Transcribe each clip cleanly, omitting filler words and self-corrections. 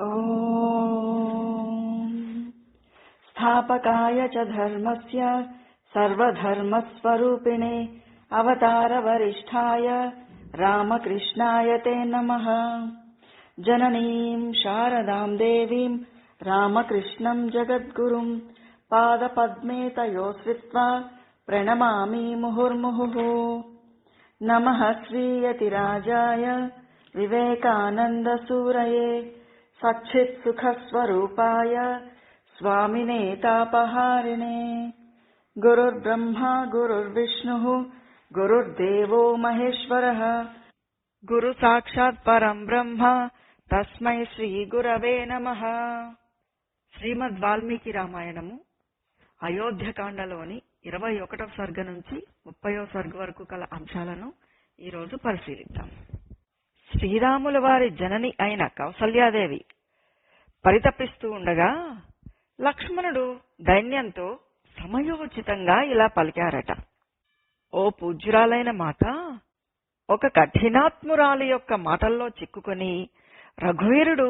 ఓం స్థాపకాయ చ ధర్మస్య సర్వధర్మస్వరూపిణే అవతార వరిష్ఠాయ రామకృష్ణాయ తే నమః. జననీం శారదాం దేవీం రామకృష్ణం జగద్గురుం పాదపద్మే తయో శ్రిత్వా ప్రణమామి ముహుర్ముహుః. నమః శ్రీయతిరాజాయ వివేకానందసూరయే సచ్చిత్సుఖస్వరూపాయ స్వామినే తాపహారిణే. గురుర్బ్రహ్మా గురుర్విష్ణుః గురుర్దేవో మహేశ్వరః గురు సాక్షాత్ పరం బ్రహ్మ తస్మై శ్రీ గురవే నమః. శ్రీమద్ వాల్మీకి రామాయణము అయోధ్యకాండలోని 21వ సర్గ నుంచి 30వ సర్గ వరకు కల అంశాలను ఈరోజు పరిశీలిద్దాం. శ్రీరాముల వారి జనని అయిన కౌసల్యాదేవి పరితపిస్తూ ఉండగా లక్ష్మణుడు దైన్యంతో సమయోచితంగా ఇలా పలికారట. ఓ పూజ్యురాలైన మాత, ఒక కఠినాత్మురాలి యొక్క మాటల్లో చిక్కుకొని రఘువీరుడు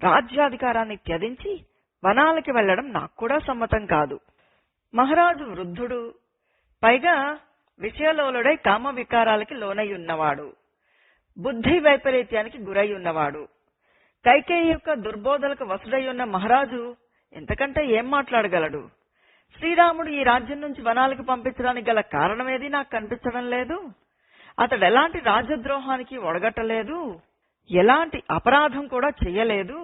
రాజ్యాధికారాన్ని త్యజించి వనాలకి వెళ్లడం నాకు కూడా సమ్మతం కాదు. మహారాజు వృద్ధుడు, పైగా విషయలోలుడై కామ వికారాలకి లోనై ఉన్నవాడు, బుద్ధి వైపరీత్యానికి గురై ఉన్నవాడు. కైకేయి యొక్క దుర్బోధలకు వసుడై ఉన్న మహారాజు ఎంతకంటే ఏం మాట్లాడగలడు? శ్రీరాముడు ఈ రాజ్యం నుంచి వనాలకు పంపించడానికి గల కారణమేది నాకు కనిపించడం లేదు. అతడు ఎలాంటి రాజద్రోహానికి ఒడగట్టలేదు, ఎలాంటి అపరాధం కూడా చెయ్యలేదు.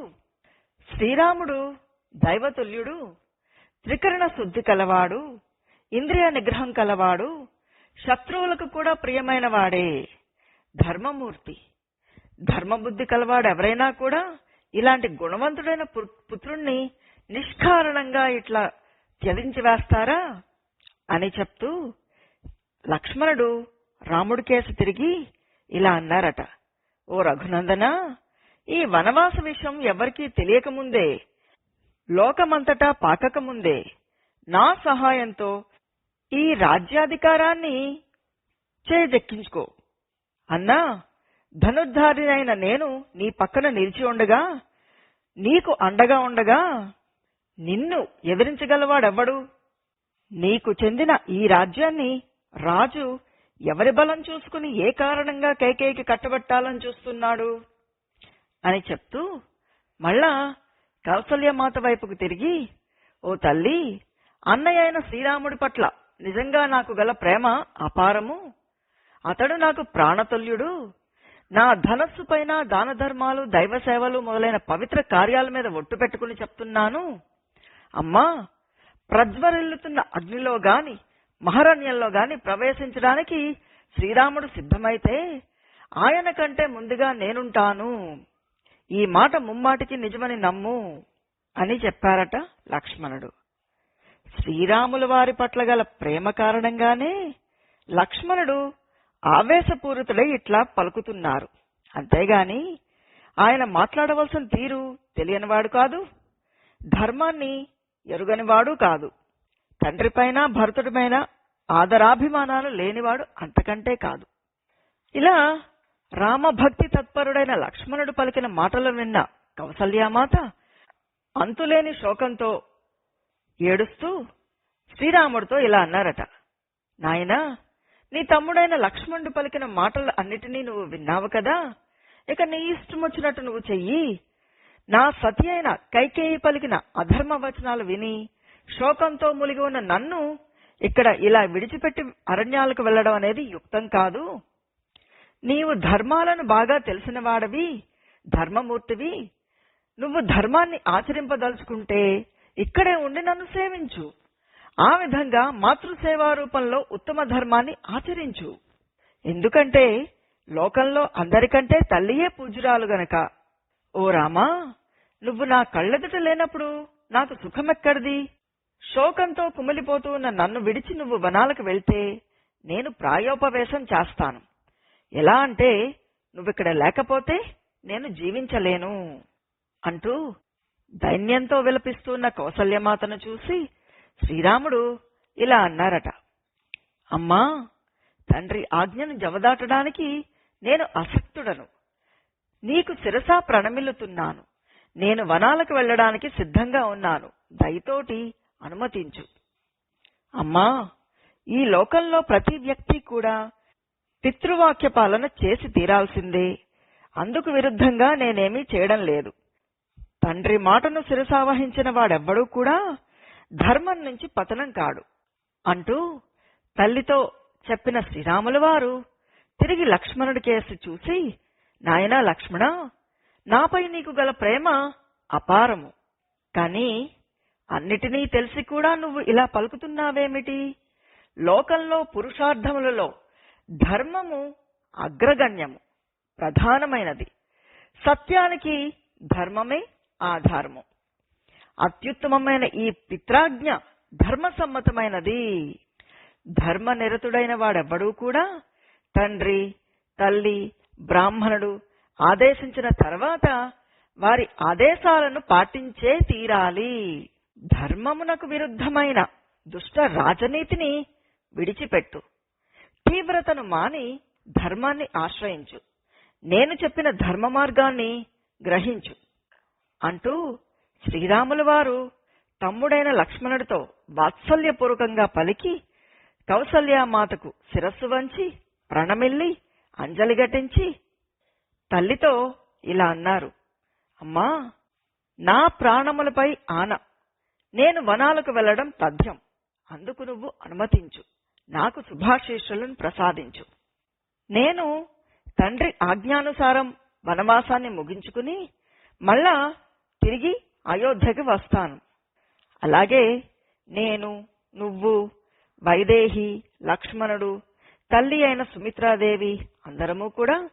శ్రీరాముడు దైవతుల్యుడు, త్రికరణ శుద్ధి కలవాడు, ఇంద్రియ నిగ్రహం కలవాడు, శత్రువులకు కూడా ప్రియమైన వాడే, ధర్మమూర్తి. ధర్మబుద్ధి కలవాడు ఎవరైనా కూడా ఇలాంటి గుణవంతుడైన పుత్రుణ్ణి నిష్కారణంగా ఇట్లా త్యజించి వేస్తారా అని చెప్తూ లక్ష్మణుడు రాముడి కేసు తిరిగి ఇలా అన్నారట. ఓ రఘునందన, ఈ వనవాస విషయం ఎవరికీ తెలియకముందే, లోకమంతటా పాకకముందే నా సహాయంతో ఈ రాజ్యాధికారాన్ని చేజెక్కించుకో. అన్నా, ధనుర్ధారినైన నేను నీ పక్కన నిలిచి ఉండగా, నీకు అండగా ఉండగా నిన్ను ఎదిరించగలవాడెవ్వడు? నీకు చెందిన ఈ రాజ్యాన్ని రాజు ఎవరి బలం చూసుకుని ఏ కారణంగా కైకేయికి కట్టబెట్టాలని చూస్తున్నాడు అని చెప్తూ మళ్ళా కౌసల్యమాత వైపుకు తిరిగి, ఓ తల్లి, అన్నయ్య అయిన శ్రీరాముడి పట్ల నిజంగా నాకు గల ప్రేమ అపారము. అతడు నాకు ప్రాణతుల్యుడు. నా ధనస్సు పైన దాన ధర్మాలు, దైవ సేవలు మొదలైన పవిత్ర కార్యాల మీద ఒట్టు పెట్టుకుని చెప్తున్నాను. అమ్మా, ప్రజ్వరిల్లుతున్న అగ్నిలో గాని మహారణ్యంలో గాని ప్రవేశించడానికి శ్రీరాముడు సిద్ధమైతే ఆయన కంటే ముందుగా నేనుంటాను. ఈ మాట ముమ్మాటికి నిజమని నమ్ము అని చెప్పారట లక్ష్మణుడు. శ్రీరాముల వారి పట్ల గల ప్రేమ కారణంగానే లక్ష్మణుడు ఆవేశపూరితుడై ఇట్లా పలుకుతున్నారు. అంతేగాని ఆయన మాట్లాడవలసిన తీరు తెలియనివాడు కాదు, ధర్మాన్ని ఎరుగనివాడు కాదు, తండ్రిపైన భరతుడిపైన ఆదరాభిమానాలు లేనివాడు అంతకంటే కాదు. ఇలా రామభక్తి తత్పరుడైన లక్ష్మణుడు పలికిన మాటలు విన్న కౌసల్యామాత అంతులేని శోకంతో ఏడుస్తూ శ్రీరాముడితో ఇలా అన్నారట. నాయనా, నీ తమ్ముడైన లక్ష్మణుడు పలికిన మాటలు అన్నిటినీ నువ్వు విన్నావు కదా, ఇక నీ ఇష్టం వచ్చినట్టు నువ్వు చెయ్యి. నా సతి అయిన కైకేయి పలికిన అధర్మ వచనాలు విని శోకంతో ములిగి ఉన్న నన్ను ఇక్కడ ఇలా విడిచిపెట్టి అరణ్యాలకు వెళ్లడం అనేది యుక్తం కాదు. నీవు ధర్మాలను బాగా తెలిసిన వాడవి, ధర్మమూర్తివి. నువ్వు ధర్మాన్ని ఆచరింపదలుచుకుంటే ఇక్కడే ఉండి నన్ను సేవించు. ఆ విధంగా మాతృసేవా రూపంలో ఉత్తమ ధర్మాన్ని ఆచరించు. ఎందుకంటే లోకంలో అందరికంటే తల్లియే పూజ్యురాలు గనక. ఓ రామా, నువ్వు నా కళ్ళెదుట లేనప్పుడు నాకు సుఖమెక్కడిది? శోకంతో కుమిలిపోతూ ఉన్న నన్ను విడిచి నువ్వు వనాలకు వెళ్తే నేను ప్రాయోపవేశం చేస్తాను. ఎలా అంటే, నువ్విక్కడ లేకపోతే నేను జీవించలేను అంటూ దైన్యంతో విలపిస్తున్న కౌసల్యమాతను చూసి శ్రీరాముడు ఇలా అన్నారట. అమ్మా, తండ్రి ఆజ్ఞను జవదాటడానికి నేను అసక్తుడను. నీకు శిరసా ప్రణమిల్లుతున్నాను. నేను వనాలకు వెళ్లడానికి సిద్ధంగా ఉన్నాను. దయతోటి అనుమతించు. అమ్మా, ఈ లోకంలో ప్రతి వ్యక్తి కూడా పితృవాక్య పాలన చేసి తీరాల్సిందే. అందుకు విరుద్ధంగా నేనేమీ చేయడం లేదు. తండ్రి మాటను శిరసావహించిన వాడెవ్వడూ కూడా ధర్మం నుంచి పతనం కాడు అంటూ తల్లితో చెప్పిన శ్రీరాముల వారు తిరిగి లక్ష్మణుడి కేసి చూసి, నాయనా లక్ష్మణ, నాపై నీకు గల ప్రేమ అపారము. కాని అన్నిటినీ తెలిసి కూడా నువ్వు ఇలా పలుకుతున్నావేమిటి? లోకంలో పురుషార్థములలో ధర్మము అగ్రగణ్యము, ప్రధానమైనది. సత్యానికి ధర్మమే ఆధారము. అత్యుత్తమమైన ఈ పిత్రాజ్ఞ ధర్మసమ్మతమైనది. ధర్మనిరతుడైన వాడెవ్వడూ కూడా తండ్రి, తల్లి, బ్రాహ్మణుడు ఆదేశించిన తర్వాత వారి ఆదేశాలను పాటించే తీరాలి. ధర్మమునకు విరుద్ధమైన దుష్ట రాజనీతిని విడిచిపెట్టు. తీవ్రతను మాని ధర్మాన్ని ఆశ్రయించు. నేను చెప్పిన ధర్మ మార్గాన్ని గ్రహించు అంటూ శ్రీరాముల వారు తమ్ముడైన లక్ష్మణుడితో వాత్సల్యపూర్వకంగా పలికి కౌసల్యామాతకు శిరస్సు వంచి ప్రణమిల్లి అంజలి ఘటించి తల్లితో ఇలా అన్నారు. అమ్మా, నా ప్రాణములపై ఆన. నేను వనాలకు వెళ్లడం తథ్యం. అందుకు నువ్వు అనుమతించు. నాకు శుభాశీస్సులను ప్రసాదించు. నేను తండ్రి ఆజ్ఞానుసారం వనవాసాన్ని ముగించుకుని మళ్ళా తిరిగి అయోధ్యకి వస్తాను. అలాగే నేను, నువ్వు, వైదేహి, లక్ష్మణుడు, తల్లి అయిన సుమిత్రాదేవి అందరము కూడా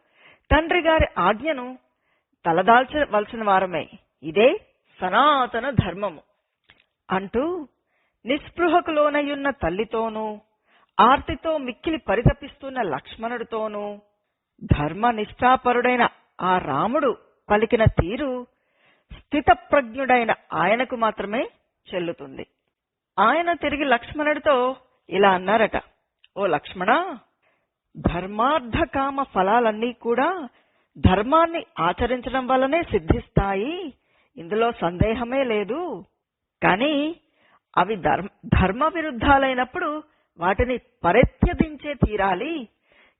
తండ్రి గారి ఆజ్ఞను తలదాల్చవలసిన వారమే. ఇదే సనాతన ధర్మము అంటూ నిస్పృహకు లోనయ్యున్న తల్లితోనూ ఆర్తితో మిక్కిలి పరితపిస్తున్న లక్ష్మణుడితోనూ ధర్మనిష్ఠాపరుడైన ఆ రాముడు పలికిన తీరు స్థితప్రజ్ఞుడైన ఆయనకు మాత్రమే చెల్లుతుంది. ఆయన తిరిగి లక్ష్మణుడితో ఇలా అన్నారట. ఓ లక్ష్మణ, ధర్మార్థ కామ ఫలాలన్నీ కూడా ధర్మాన్ని ఆచరించడం వల్లనే సిద్ధిస్తాయి. ఇందులో సందేహమే లేదు. కానీ అవి ధర్మ విరుద్ధాలైనప్పుడు వాటిని పరిత్యజించే తీరాలి.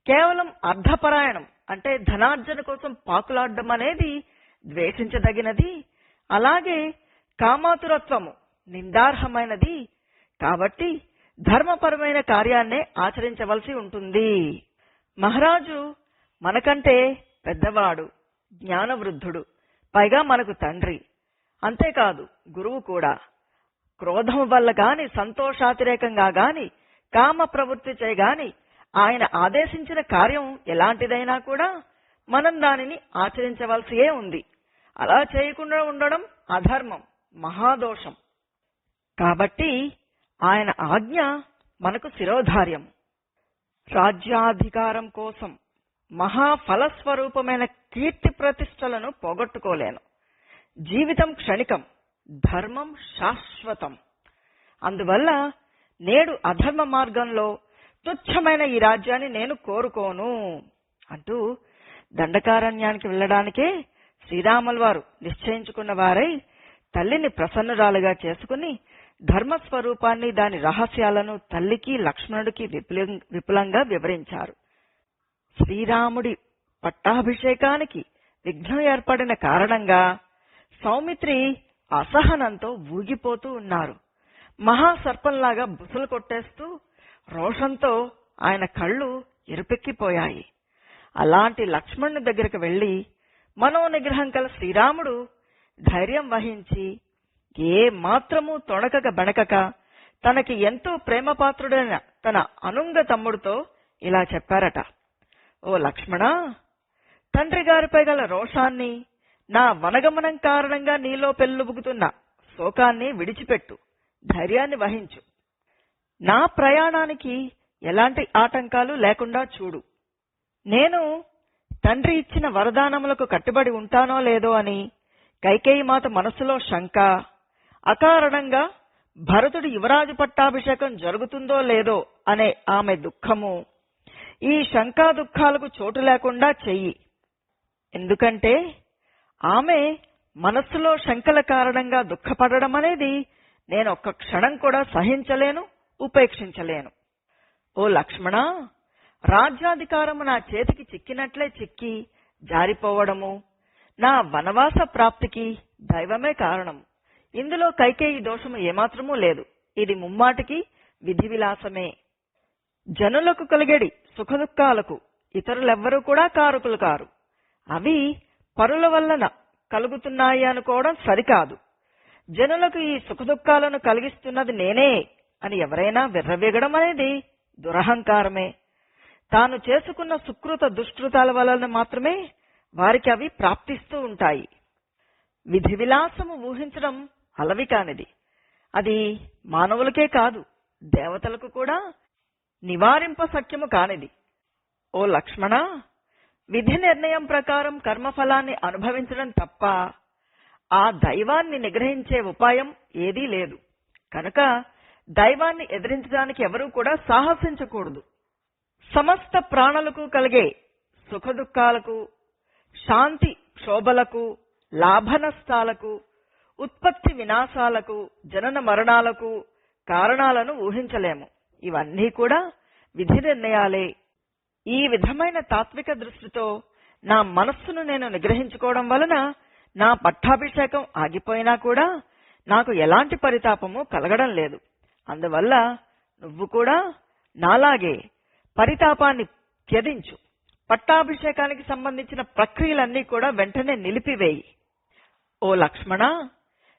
కేవలం అర్ధపరాయణం అంటే ధనార్జన కోసం పాకులాడడం అనేది ద్వేషించదగినది. అలాగే కామాతురత్వము నిందార్హమైనది. కాబట్టి ధర్మపరమైన కార్యాన్నే ఆచరించవలసి ఉంటుంది. మహారాజు మనకంటే పెద్దవాడు, జ్ఞానవృద్ధుడు, పైగా మనకు తండ్రి. అంతేకాదు గురువు కూడా. క్రోధం వల్ల గాని, సంతోషాతిరేకంగా గాని, కామ ప్రవృత్తి చేయగాని ఆయన ఆదేశించిన కార్యం ఎలాంటిదైనా కూడా మనం దానిని ఆచరించవలసియే ఉంది. అలా చేయకుండా ఉండడం అధర్మం, మహాదోషం. కాబట్టి ఆయన ఆజ్ఞ మనకు శిరోధార్యం. రాజ్యాధికారం కోసం మహాఫలస్వరూపమైన కీర్తి ప్రతిష్టలను పోగొట్టుకోలేను. జీవితం క్షణికం, ధర్మం శాశ్వతం. అందువల్ల నేడు అధర్మ మార్గంలో తుచ్చమైన ఈ రాజ్యాన్ని నేను కోరుకోను అంటూ దండకారణ్యానికి వెళ్లడానికే శ్రీరాముల వారు నిశ్చయించుకున్న వారై తల్లిని ప్రసన్నురాలుగా చేసుకుని ధర్మస్వరూపాన్ని, దాని రహస్యాలను తల్లికి లక్ష్మణుడికి విపులంగా వివరించారు. శ్రీరాముడి పట్టాభిషేకానికి విఘ్నం ఏర్పడిన కారణంగా సౌమిత్రి అసహనంతో ఊగిపోతూ ఉన్నారు. మహాసర్పంలాగా బుసలు కొట్టేస్తూ రోషంతో ఆయన కళ్ళు ఎరుపెక్కిపోయాయి. అలాంటి లక్ష్మణుని దగ్గరికి వెళ్లి మనోనిగ్రహం కల శ్రీరాముడు ధైర్యం వహించి ఏ మాత్రమూ తొణకక బెణకక తనకి ఎంతో ప్రేమపాత్రుడైన తన అనుంగ తమ్ముడితో ఇలా చెప్పారట. ఓ లక్ష్మణ, తండ్రి గారిపై గల రోషాన్ని, నా వనగమనం కారణంగా నీలో పెళ్ళుబుకుతున్న శోకాన్ని విడిచిపెట్టు. ధైర్యాన్ని వహించు. నా ప్రయాణానికి ఎలాంటి ఆటంకాలు లేకుండా చూడు. నేను తండ్రి ఇచ్చిన వరదానములకు కట్టుబడి ఉంటానో లేదో అని కైకేయి మాత మనసులో శంక, అకారణంగా భరతుడి యువరాజు పట్టాభిషేకం జరుగుతుందో లేదో అనే ఆమె దుఃఖము, ఈ శంకా దుఃఖాలకు చోటు లేకుండా చెయ్యి. ఎందుకంటే ఆమె మనస్సులో శంకల కారణంగా దుఃఖపడడం అనేది నేను ఒక్క క్షణం కూడా సహించలేను, ఉపేక్షించలేను. ఓ లక్ష్మణ, రాజ్యాధికారము నా చేతికి చిక్కినట్లే చిక్కి జారిపోవడము, నా వనవాస ప్రాప్తికి దైవమే కారణం. ఇందులో కైకేయి దోషము ఏమాత్రమూ లేదు. ఇది ముమ్మాటికి విధి విలాసమే. జనులకు కలిగేడి సుఖదుఖాలకు ఇతరులెవ్వరూ కూడా కారకులు కారు. అవి పరుల వలన కలుగుతున్నాయి అనుకోవడం సరికాదు. జనులకు ఈ సుఖదుఖాలను కలిగిస్తున్నది నేనే అని ఎవరైనా విర్రవీగడం అనేది దురహంకారమే. తాను చేసుకున్న సుకృత దుష్కృతాల వలన మాత్రమే వారికి అవి ప్రాప్తిస్తూ ఉంటాయి. విధి విలాసము ఊహించడం అలవి కానిది. అది మానవులకే కాదు, దేవతలకు కూడా నివారింప సఖ్యము కానిది. ఓ లక్ష్మణ, విధి నిర్ణయం ప్రకారం కర్మఫలాన్ని అనుభవించడం తప్ప ఆ దైవాన్ని నిగ్రహించే ఉపాయం ఏదీ లేదు. కనుక దైవాన్ని ఎదిరించడానికి ఎవరూ కూడా సాహసించకూడదు. సమస్త ప్రాణులకు కలిగే సుఖదుఖాలకు, శాంతి క్షోభలకు, లాభ నష్టాలకు, ఉత్పత్తి వినాశాలకు, జనన మరణాలకు కారణాలను ఊహించలేము. ఇవన్నీ కూడా విధి నిర్ణయాలే. ఈ విధమైన తాత్విక దృష్టితో నా మనస్సును నేను నిగ్రహించుకోవడం వలన నా పట్టాభిషేకం ఆగిపోయినా కూడా నాకు ఎలాంటి పరితాపము కలగడం లేదు. అందువల్ల నువ్వు కూడా నాలాగే పరితాపాన్ని త్యజించు. పట్టాభిషేకానికి సంబంధించిన ప్రక్రియలన్నీ కూడా వెంటనే నిలిపివేయి. ఓ లక్ష్మణ,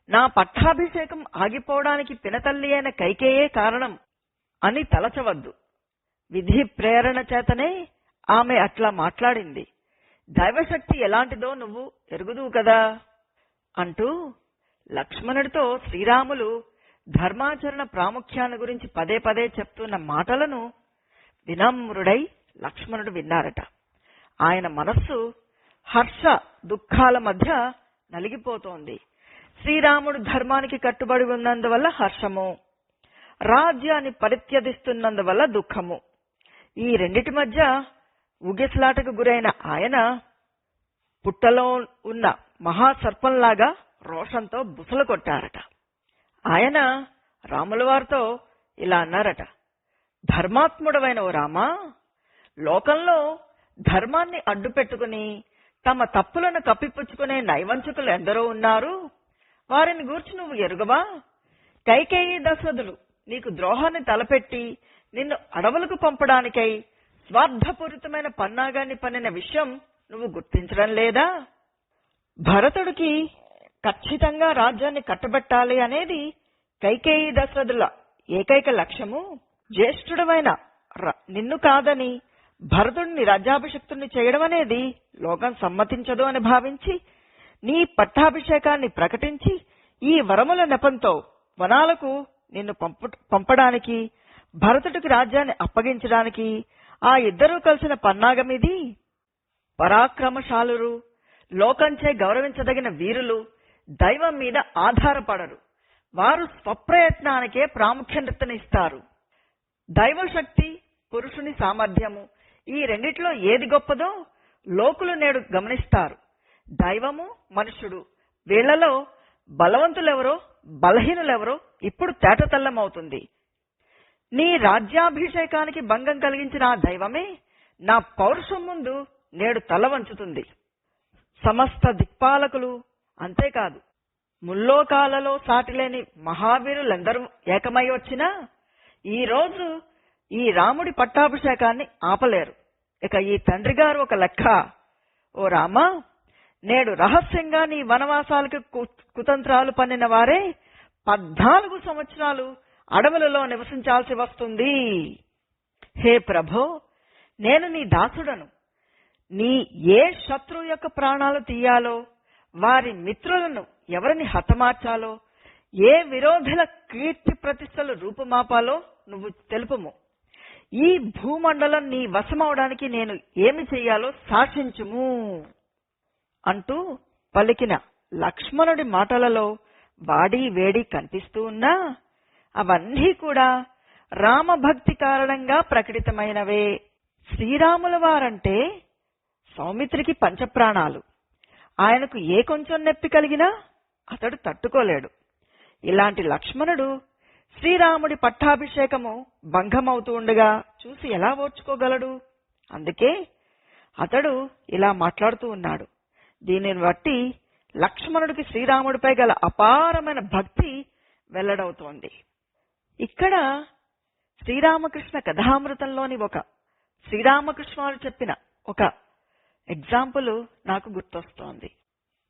నా పట్టాభిషేకం ఆగిపోవడానికి పినతల్లి అయిన కైకేయే కారణం అని తలచవద్దు. విధి ప్రేరణ చేతనే ఆమె అట్లా మాట్లాడింది. దైవశక్తి ఎలాంటిదో నువ్వు ఎరుగుదువు కదా అంటూ లక్ష్మణుడితో శ్రీరాములు ధర్మాచరణ ప్రాముఖ్యాన్ని గురించి పదే పదే చెప్తున్న మాటలను వినమ్రుడై లక్ష్మణుడు విన్నారట. ఆయన మనస్సు హర్ష దుఃఖాల మధ్య నలిగిపోతోంది. శ్రీరాముడు ధర్మానికి కట్టుబడి ఉన్నందువల్ల హర్షము, రాజ్యాన్ని పరిత్యజిస్తున్నందువల్ల దుఃఖము. ఈ రెండిటి మధ్య ఉగిసలాటకు గురైన ఆయన పుట్టలో ఉన్న మహాసర్పంలాగా రోషంతో బుసలు కొట్టారట. ఆయన రాముల వారితో ఇలా అన్నారట: ధర్మాత్ముడవైన ఓ రామా, లోకంలో ధర్మాన్ని అడ్డు పెట్టుకుని తమ తప్పులను కప్పిపుచ్చుకునే నైవంచకులు ఎందరో ఉన్నారు. వారిని గూర్చి నువ్వు ఎరుగవా? కైకేయి దశరథులు నీకు ద్రోహాన్ని తలపెట్టి నిన్ను అడవులకు పంపడానికై స్వార్థపూరితమైన పన్నాగాన్ని పన్నిన విషయం నువ్వు గుర్తించడం లేదా? భరతుడికి ఖచ్చితంగా రాజ్యాన్ని కట్టబెట్టాలి అనేది కైకేయి దశరథుల ఏకైక లక్ష్యము. జ్యేష్ఠుడమైన నిన్ను కాదని భరతుడిని రాజ్యాభిషిక్తుడిని చేయడం అనేది లోకం సమ్మతించదు అని భావించి నీ పట్టాభిషేకాన్ని ప్రకటించి ఈ వరముల నెపంతో వనాలకు నిన్ను పంపడానికి, భరతుడికి రాజ్యాన్ని అప్పగించడానికి ఆ ఇద్దరూ కలిసిన పన్నాగమిది. పరాక్రమశాలురు, లోకంచే గౌరవించదగిన వీరులు దైవం మీద ఆధారపడరు. వారు స్వప్రయత్నానికే ప్రాముఖ్యతనిస్తారు. దైవశక్తి, పురుషుని సామర్థ్యము, ఈ రెండిట్లో ఏది గొప్పదో లోకులు నేడు గమనిస్తారు. దైవము, మనుషుడు, వీళ్లలో బలవంతులెవరో బలహీనులెవరో ఇప్పుడు తేటతెల్లమవుతుంది. నీ రాజ్యాభిషేకానికి భంగం కలిగించిన ఆ దైవమే నా పౌరుషం ముందు నేడు తల వంచుతుంది. సమస్త దిక్పాలకులు, అంతేకాదు ముల్లోకాలలో సాటిలేని మహావీరులందరూ ఏకమై వచ్చినా ఈ రోజు ఈ రాముడి పట్టాభిషేకాన్ని ఆపలేరు. ఇక ఈ తండ్రి గారు ఒక లెక్క. ఓ రామా, నేడు రహస్యంగా నీ వనవాసాలకు కుతంత్రాలు పన్నిన వారే 14 సంవత్సరాలు అడవులలో నివసించాల్సి వస్తుంది. హే ప్రభో, నేను నీ దాసుడను. నీ ఏ శత్రువు యొక్క ప్రాణాలు తీయాలో, వారి మిత్రులను ఎవరిని హతమార్చాలో, ఏ విరోధుల కీర్తి ప్రతిష్టలు రూపుమాపాలో నువ్వు తెలుపుము. ఈ భూమండలం నీ వశమవడానికి నేను ఏమి చెయ్యాలో శాసించుము అంటూ పలికిన లక్ష్మణుడి మాటలలో వాడి వేడి కనిపిస్తూ ఉన్నా అవన్నీ కూడా రామభక్తి కారణంగా ప్రకటితమైనవే. శ్రీరాముల వారంటే సౌమిత్రికి పంచప్రాణాలు. ఆయనకు ఏ కొంచెం నొప్పి కలిగినా అతడు తట్టుకోలేడు. ఇలాంటి లక్ష్మణుడు శ్రీరాముడి పట్టాభిషేకము భంగమవుతూ ఉండగా చూసి ఎలా ఓర్చుకోగలడు? అందుకే అతడు ఇలా మాట్లాడుతూ ఉన్నాడు. దీనిని బట్టి లక్ష్మణుడికి శ్రీరాముడిపై గల అపారమైన భక్తి వెల్లడవుతోంది. ఇక్కడ శ్రీరామకృష్ణ కథామృతంలోని ఒక శ్రీరామకృష్ణుడు చెప్పిన ఒక ఎగ్జాంపుల్ నాకు గుర్తొస్తోంది.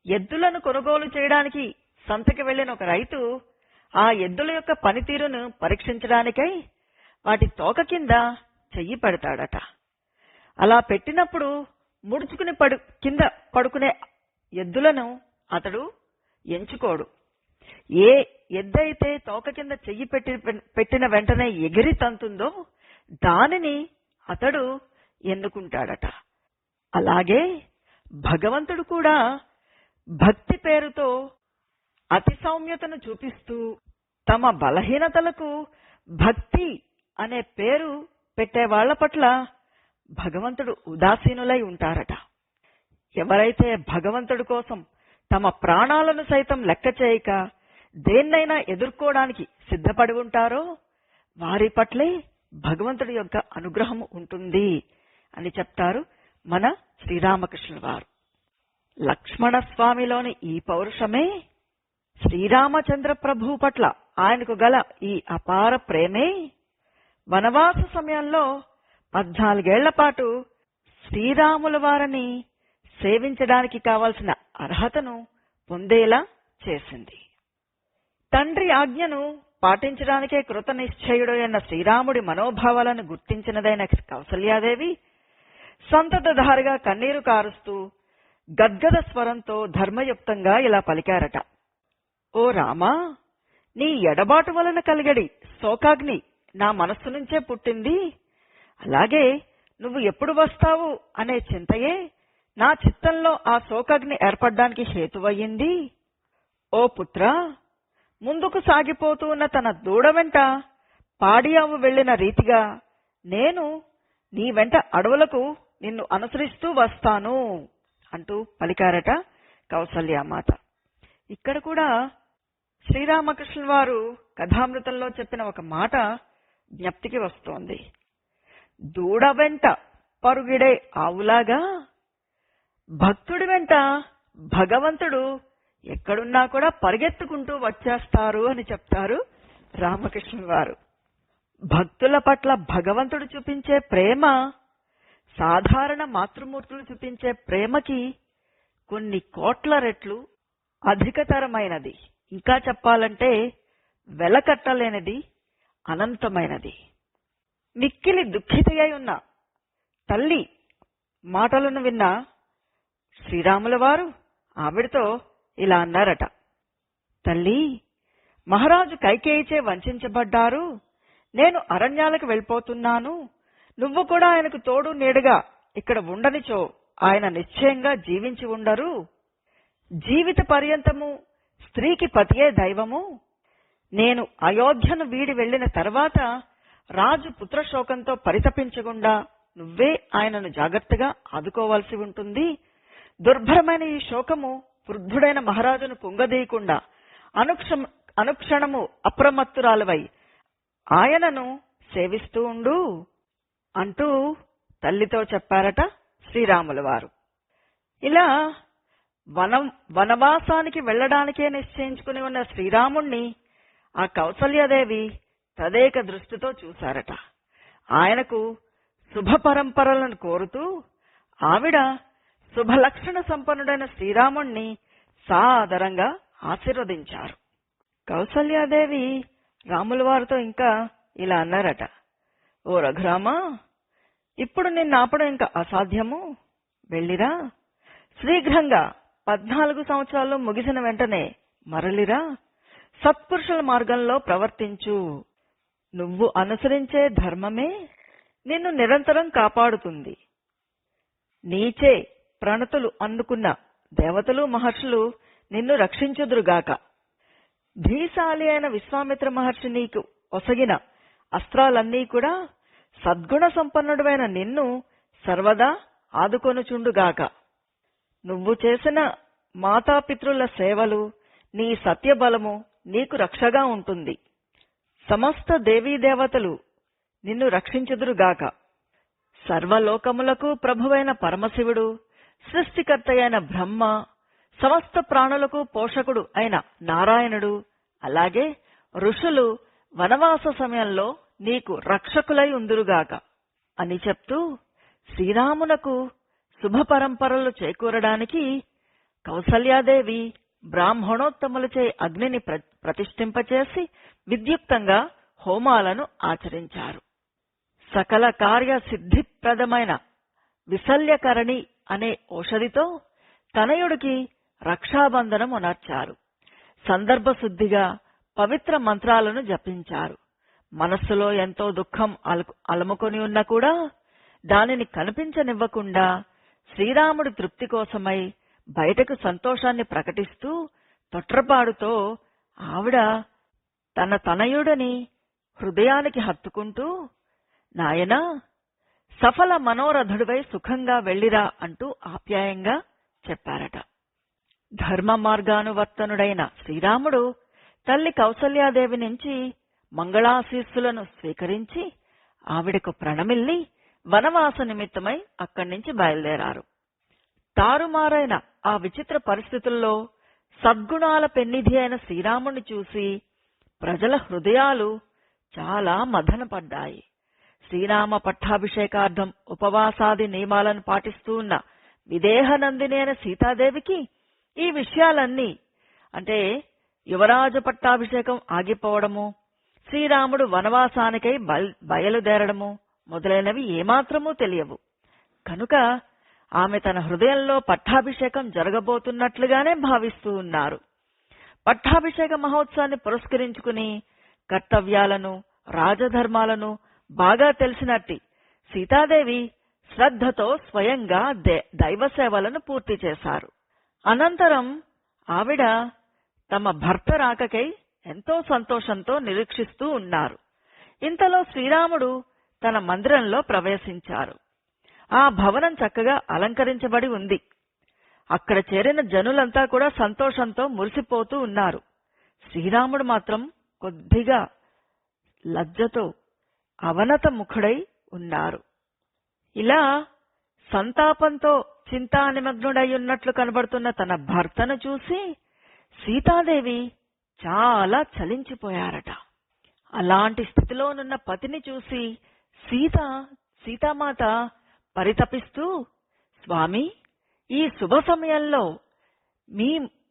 ఎద్దులను కొనుగోలు చేయడానికి సంతకి వెళ్లిన ఒక రైతు ఆ ఎద్దుల యొక్క పనితీరును పరీక్షించడానికై వాటి తోక కింద చెయ్యి పెడతాడట. అలా పెట్టినప్పుడు ముడుచుకుని కింద పడుకునే ఎద్దులను అతడు ఎంచుకోడు. ఏ ఎద్దైతే తోక కింద చెయ్యి పెట్టిన వెంటనే ఎగిరి తంతుందో దానిని అతడు ఎన్నుకుంటాడట. అలాగే భగవంతుడు కూడా భక్తి పేరుతో అతి సౌమ్యతను చూపిస్తూ తమ బలహీనతలకు భక్తి అనే పేరు పెట్టే వాళ్ల పట్ల భగవంతుడు ఉదాసీనులై ఉంటారట. ఎవరైతే భగవంతుడి కోసం తమ ప్రాణాలను సైతం లెక్క చేయక దేన్నైనా ఎదుర్కోవడానికి సిద్ధపడి ఉంటారో వారి పట్లే భగవంతుడి యొక్క అనుగ్రహం ఉంటుంది అని చెప్తారు మన శ్రీరామకృష్ణుల వారు. లక్ష్మణస్వామిలోని ఈ పౌరుషమే శ్రీరామచంద్ర ప్రభు పట్ల ఆయనకు గల ఈ అపార ప్రేమే వనవాస సమయంలో 14 ఏళ్ల పాటు శ్రీరాముల వారిని సేవించడానికి కావలసిన అర్హతను పొందేలా చేసింది. తండ్రి ఆజ్ఞను పాటించడానికే కృత నిశ్చయుడైన శ్రీరాముడి మనోభావాలను గుర్తించినదైన కౌసల్యాదేవి సంతతధారగా కన్నీరు కారుస్తూ గద్గద స్వరంతో ధర్మయుక్తంగా ఇలా పలికారట. ఓ రామా, నీ ఎడబాటు వలన కలిగడి శోకాగ్ని నా మనస్సు నుంచే పుట్టింది. అలాగే నువ్వు ఎప్పుడు వస్తావు అనే చింతయే నా చిత్తంలో ఆ శోకాగ్ని ఏర్పడ్డానికి హేతువయ్యింది. ఓ పుత్రా, ముందుకు సాగిపోతూ ఉన్న తన దూడ వెంట పాడియావు వెళ్లిన రీతిగా నేను నీ వెంట అడవులకు నిన్ను అనుసరిస్తూ వస్తాను అంటూ పలికారట కౌసల్యామాత. ఇక్కడ కూడా శ్రీరామకృష్ణ వారు కథామృతంలో చెప్పిన ఒక మాట జ్ఞప్తికి వస్తోంది. దూడ వెంట పరుగిడే ఆవులాగా భక్తుడి వెంట భగవంతుడు ఎక్కడున్నా కూడా పరిగెత్తుకుంటూ వచ్చేస్తారు అని చెప్తారు రామకృష్ణ వారు. భక్తుల పట్ల భగవంతుడు చూపించే ప్రేమ సాధారణ మాతృమూర్తులు చూపించే ప్రేమకి కొన్ని కోట్ల రెట్లు అధికతరమైనది. ఇంకా చెప్పాలంటే వెలకట్టలేనిది, అనంతమైనది. మిక్కిలి దుఃఖితయ్యి ఉన్న తల్లి మాటలను విన్న శ్రీరాముల వారు ఆవిడతో ఇలా అన్నారట. తల్లి, మహారాజు కైకేయిచే వంచబడ్డారు. నేను అరణ్యాలకు వెళ్ళిపోతున్నాను. నువ్వు కూడా ఆయనకు తోడు నీడగా ఇక్కడ ఉండనిచో ఆయన నిశ్చయంగా జీవించి ఉండరు. జీవిత పర్యంతము స్త్రీకి పతియే దైవము. నేను అయోధ్యను వీడి వెళ్లిన తర్వాత రాజు పుత్రశోకంతో పరితపించకుండా నువ్వే ఆయనను జాగ్రత్తగా ఆదుకోవాల్సి ఉంటుంది. దుర్భరమైన ఈ శోకము వృద్ధుడైన మహారాజును కుంగదీయకుండా అనుక్షణము అప్రమత్తురాలవై ఆయనను సేవిస్తూ ఉండు అంటూ తల్లితో చెప్పారట శ్రీరాముల వారు. ఇలా వనవాసానికి వెళ్లడానికే నిశ్చయించుకుని ఉన్న శ్రీరాముణ్ణి ఆ కౌసల్యాదేవి తదేక దృష్టితో చూశారట. ఆయనకు శుభ పరంపరలను కోరుతూ ఆవిడ శుభలక్షణ సంపన్నుడైన శ్రీరాముణ్ణి సాదరంగా ఆశీర్వదించారు. కౌసల్యాదేవి రాముల వారితో ఇంకా ఇలా అన్నారట. ఓ రఘురామా, ఇప్పుడు నిన్ను ఆపడం ఇంకా అసాధ్యము. వెళ్ళిరా. శీఘ్రంగా 14 సంవత్సరాలు ముగిసిన వెంటనే మరలిరా. సత్పురుషుల మార్గంలో ప్రవర్తించు. నువ్వు అనుసరించే ధర్మమే నిన్ను నిరంతరం కాపాడుతుంది. నీచే ప్రణతులు అందుకున్న దేవతలు మహర్షులు నిన్ను రక్షించుదురుగాక. ధీశాలి అయిన విశ్వామిత్ర మహర్షి నీకు ఒసగిన అస్త్రాలన్నీ కూడా సద్గుణ సంపన్నుడైన నిన్ను సర్వదా ఆదుకొనుచుండుగాక. నువ్వు చేసిన మాతాపితృల సేవలు, నీ సత్యబలము నీకు రక్షగా ఉంటుంది. సమస్త దేవీదేవతలు నిన్ను రక్షించుదురుగాక. సర్వలోకములకు ప్రభువైన పరమశివుడు, సృష్టికర్తయైన బ్రహ్మ, సమస్త ప్రాణులకు పోషకుడు అయిన నారాయణుడు, అలాగే ఋషులు వనవాస సమయంలో నీకు రక్షకులై ఉందురుగాక అని చెప్తూ శ్రీరామునకు శుభ పరంపరలు చేకూరడానికి కౌసల్యాదేవి బ్రాహ్మణోత్తములచే అగ్నిని ప్రతిష్ఠింపచేసి విద్యుక్తంగా హోమాలను ఆచరించారు. సకల కార్య సిద్ధిప్రదమైన విశల్యకరణి అనే ఔషధితో తనయుడికి రక్షాబంధనం ఉనర్చారు. సందర్భశుద్ధిగా పవిత్ర మంత్రాలను జపించారు. మనస్సులో ఎంతో దుఃఖం అలముకొని ఉన్నా కూడా దానిని కనిపించనివ్వకుండా శ్రీరాముడి తృప్తి కోసమై బయటకు సంతోషాన్ని ప్రకటిస్తూ తొట్రపాడుతో ఆవిడ తన తనయుడని హృదయానికి హత్తుకుంటూ, నాయనా, సఫల మనోరథుడివై సుఖంగా వెళ్ళిరా అంటూ ఆప్యాయంగా చెప్పారట. ధర్మ మార్గానువర్తనుడైన శ్రీరాముడు తల్లి కౌసల్యాదేవి నుంచి మంగళాశీస్సులను స్వీకరించి ఆవిడకు ప్రణమిల్లి వనవాస నిమిత్తమై అక్కడి నుంచి బయలుదేరారు. తారుమారైన ఆ విచిత్ర పరిస్థితుల్లో సద్గుణాల పెన్నిధి అయిన శ్రీరాముణ్ణి చూసి ప్రజల హృదయాలు చాలా మదనపడ్డాయి. శ్రీరామ పట్టాభిషేకార్థం ఉపవాసాది నియమాలను పాటిస్తూ ఉన్న విదేహనందిని అయిన సీతాదేవికి ఈ విషయాలన్నీ, అంటే యువరాజ పట్టాభిషేకం ఆగిపోవడము, శ్రీరాముడు వనవాసానికై బయలుదేరడము మొదలైనవి ఏమాత్రమూ తెలియవు. కనుక ఆమె తన హృదయంలో పట్టాభిషేకం జరగబోతున్నట్లుగానే భావిస్తూ ఉన్నారు. పట్టాభిషేక మహోత్సవాన్ని పురస్కరించుకుని కర్తవ్యాలను, రాజధర్మాలను బాగా తెలిసినట్టి సీతాదేవి శ్రద్ధతో స్వయంగా దైవ సేవలను పూర్తి చేశారు. అనంతరం ఆవిడ తమ భర్త రాకకై ఎంతో సంతోషంతో నిరీక్షిస్తూ ఉన్నారు. ఇంతలో శ్రీరాముడు తన మందిరంలో ప్రవేశించారు. ఆ భవనం చక్కగా అలంకరించబడి ఉంది. అక్కడ చేరిన జనులంతా కూడా సంతోషంతో మురిసిపోతూ ఉన్నారు. శ్రీరాముడు మాత్రం కొద్దిగా లజ్జతో అవనత ముఖుడై ఉన్నారు. ఇలా సంతాపంతో చింతానిమగ్నుడయ్యున్నట్లు కనబడుతున్న తన భర్తను చూసి సీతాదేవి చాలా చలించిపోయారట. అలాంటి స్థితిలోనున్న పతిని చూసి సీతామాత పరితపిస్తూ, స్వామి, ఈ శుభ సమయంలో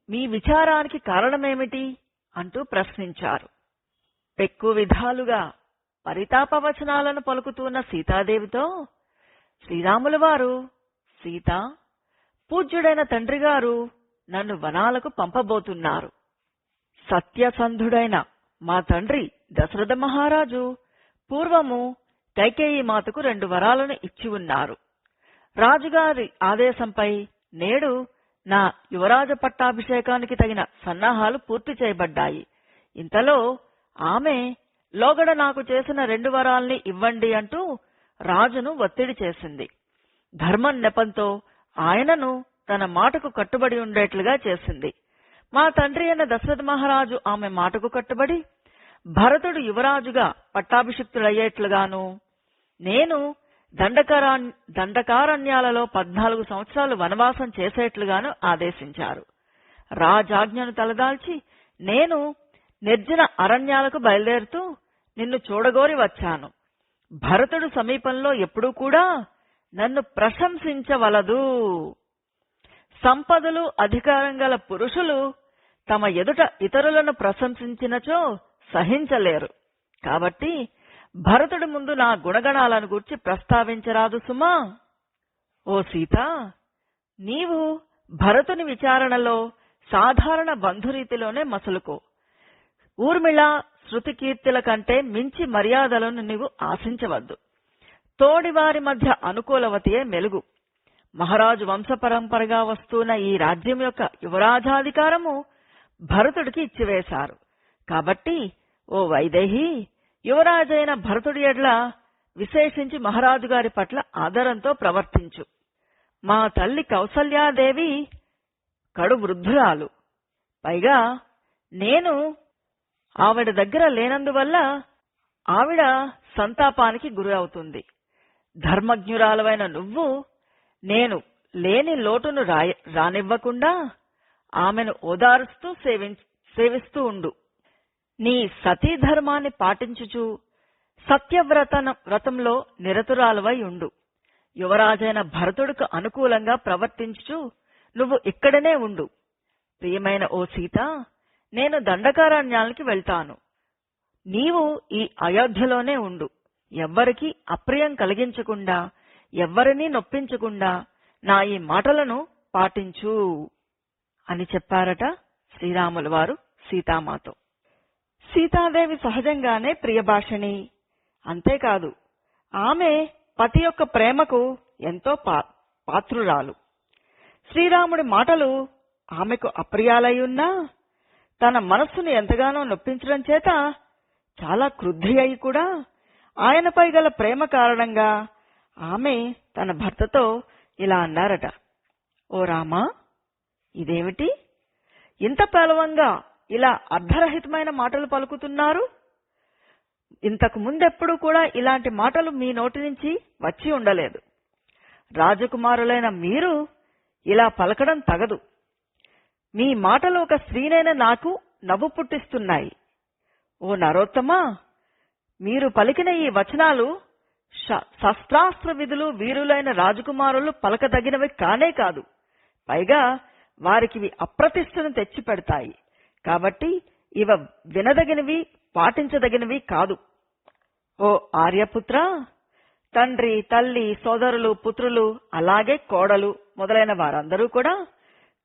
మీ విచారానికి కారణమేమిటి అంటూ ప్రశ్నించారు. ఎక్కువ విధాలుగా పరితాపవచనాలను పలుకుతున్న సీతాదేవితో శ్రీరాముల వారు, సీత, పూజ్యుడైన తండ్రి గారు నన్ను వనాలకు పంపబోతున్నారు. సత్యసంధుడైన మా తండ్రి దశరథ మహారాజు పూర్వము కైకేయి మాతకు 2 వరాలను ఇచ్చి ఉన్నారు. రాజుగారి ఆదేశంపై నేడు నా యువరాజ పట్టాభిషేకానికి తగిన సన్నాహాలు పూర్తి చేయబడ్డాయి. ఇంతలో ఆమె లోగడ నాకు చేసిన 2 వరాల్ని ఇవ్వండి అంటూ రాజును ఒత్తిడి చేసింది. ధర్మం నెపంతో ఆయనను తన మాటకు కట్టుబడి ఉండేట్లుగా చేసింది. మా తండ్రి అయిన దశరథ మహారాజు ఆమె మాటకు కట్టుబడి భరతుడు యువరాజుగా పట్టాభిషిక్తుడయ్యేట్లుగాను, నేను దండకారణ్యాలలో 14 సంవత్సరాలు వనవాసం చేసేట్లుగాను ఆదేశించారు. రాజాజ్ఞను తలదాల్చి నేను నిర్జన అరణ్యాలకు బయలుదేరుతూ నిన్ను చూడగోరి వచ్చాను. భరతుడు సమీపంలో ఎప్పుడూ కూడా నన్ను ప్రశంసించవలదు. సంపదలు, అధికారం గల పురుషులు తమ ఎదుట ఇతరులను ప్రశంసించినచో సహించలేరు. కాబట్టి భరతుడి ముందు నా గుణగణాలను గూర్చి ప్రస్తావించరాదు సుమా. ఓ సీత, నీవు భరతుని విచారణలో సాధారణ బంధురీతిలోనే మసలుకో. ఊర్మిళ, శృతికీర్తిల కంటే మించి మర్యాదలను నీవు ఆశించవద్దు. తోడివారి మధ్య అనుకూలవతియే మెలుగు. మహారాజు వంశపరంపరగా వస్తున్న ఈ రాజ్యం యొక్క యువరాజాధికారము భరతుడికి ఇచ్చివేశారు. కాబట్టి ఓ వైదేహి, యువరాజైన భరతుడి ఎడ్ల విశేషించి మహారాజు గారి పట్ల ఆదరంతో ప్రవర్తించు. మా తల్లి కౌసల్యాదేవి కడు వృద్ధురాలు. పైగా నేను ఆవిడ దగ్గర లేనందువల్ల ఆవిడ సంతాపానికి గురి అవుతుంది. ధర్మజ్ఞురాలవైన నువ్వు నేను లేని లోటును రానివ్వకుండా ఆమెను ఓదారుస్తూ సేవిస్తూ ఉండు. నీ సతీ ధర్మాన్ని పాటించుచు వ్రతంలో నిరతురాలువై ఉండు. యువరాజైన భరతుడికి అనుకూలంగా ప్రవర్తించుచు నువ్వు ఇక్కడనే ఉండు. ప్రియమైన ఓ సీత, నేను దండకారణ్యానికి వెళ్తాను. నీవు ఈ అయోధ్యలోనే ఉండు. ఎవ్వరికీ అప్రియం కలిగించకుండా, ఎవ్వరినీ నొప్పించకుండా నా ఈ మాటలను పాటించు అని చెప్పారట శ్రీరాముల వారు సీతామాతో. సీతాదేవి సహజంగానే ప్రియభాషిణి. అంతేకాదు, ఆమె పతి యొక్క ప్రేమకు ఎంతో పాత్రురాలు. శ్రీరాముడి మాటలు ఆమెకు అప్రియాలయ్యున్నా తన మనస్సును ఎంతగానో నొప్పించడం చేత చాలా క్రుద్ధి అయి కూడా ఆయనపై గల ప్రేమ కారణంగా ఆమె తన భర్తతో ఇలా అన్నారట, ఓ రామా, ఇదేమిటి ఇంత పేలవంగా ఇలా అర్ధరహితమైన మాటలు పలుకుతున్నారు? ఇంతకు ముందెప్పుడు కూడా ఇలాంటి మాటలు మీ నోటి నుంచి వచ్చి ఉండలేదు. రాజకుమారులైన మీరు ఇలా పలకడం తగదు. మీ మాటలు ఒక స్త్రీనైన నాకు నవ్వు పుట్టిస్తున్నాయి. ఓ నరోత్తమా, మీరు పలికిన ఈ వచనాలు శస్త్రాస్త్ర విధులు వీరులైన రాజకుమారులు పలకదగినవి కానే కాదు. పైగా వారికి అప్రతిష్టను తెచ్చిపెడతాయి. కాబట్టి ఇవ వినదగినవి, పాటించదగినవి కాదు. ఓ ఆర్యపుత్ర, తండ్రి, తల్లి, సోదరులు, పుత్రులు, అలాగే కోడలు మొదలైన వారందరూ కూడా